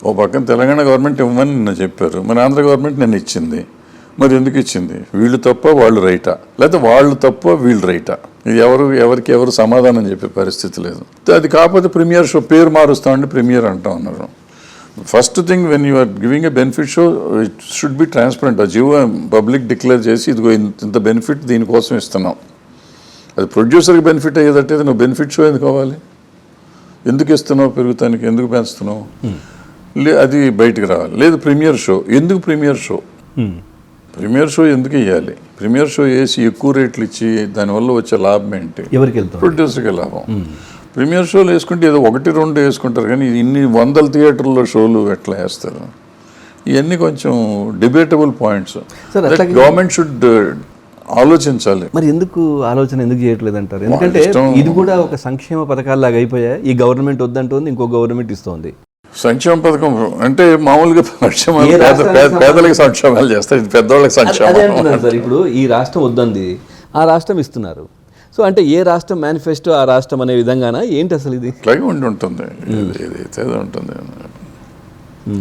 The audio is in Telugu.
ఓ పక్కన తెలంగాణ గవర్నమెంట్ ఇవ్వమని నిన్న చెప్పారు, మరి ఆంధ్ర గవర్నమెంట్ నిన్న ఇచ్చింది. మరి ఎందుకు ఇచ్చింది? వీళ్ళు తప్ప వాళ్ళు రైటా, లేకపోతే వాళ్ళు తప్ప వీళ్ళు రైటా? ఇది ఎవరికి ఎవరు సమాధానం చెప్పే పరిస్థితి లేదు. అది కాకపోతే ప్రీమియర్ షో పేరు మారుస్తామంటే ప్రీమియర్ అంటా ఉన్నారు. First thing, when you are giving a benefit show, it should be transparent. ఆ జీవో పబ్లిక్ డిక్లేర్ చేసి ఇదిగో ఇంత బెనిఫిట్ దీనికోసం ఇస్తున్నాం. అది ప్రొడ్యూసర్కి బెనిఫిట్ అయ్యేటట్టయితే నువ్వు బెనిఫిట్ షో ఎందుకు కావాలి? ఎందుకు ఇస్తున్నావు పెరుగుతానికి, ఎందుకు పెంచుతున్నావు? అది బయటకు రావాలి. లేదు ప్రీమియర్ షో, ఎందుకు ప్రీమియర్ షో? ప్రీమియర్ షో ఎందుకు వేయాలి? ప్రీమియర్ షో వేసి ఎక్కువ రేట్లు ఇచ్చి దానివల్ల వచ్చే లాభం ఏంటి? ప్రొడ్యూసర్కి లాభం. ప్రీమియర్ షోలు వేసుకుంటే ఏదో 1-2 వేసుకుంటారు, కానీ ఇన్ని 100 థియేటర్లో షోలు ఎట్లా వేస్తారు? ఇవన్నీ కొంచెం డిబేటబుల్ పాయింట్స్. గవర్నమెంట్ షుడ్ ఆలోచించాలి. మరి ఎందుకు చేయట్లేదు అంటారు? ఎందుకంటే ఇది కూడా ఒక సంక్షేమ పథకాల్లాగా అయిపోయాయి. ఈ గవర్నమెంట్ వద్దంటుంది, ఇంకో గవర్నమెంట్ ఇస్తోంది. సంక్షేమ పథకం అంటే మామూలుగా పేదలకు సంక్షేమాలు చేస్తారు, ఇది పెద్దవాళ్ళకి సంక్షేమం. సార్ ఇప్పుడు ఈ రాష్ట్రం వద్దంది, ఆ రాష్ట్రం ఇస్తున్నారు. సో అంటే ఏ రాష్ట్రం మేనిఫెస్టో ఆ రాష్ట్రం అనే విధంగానా ఏంటి అసలు? ఇది ఇట్లాగే ఉంటుంది, ఏదైతే ఉంటుంది.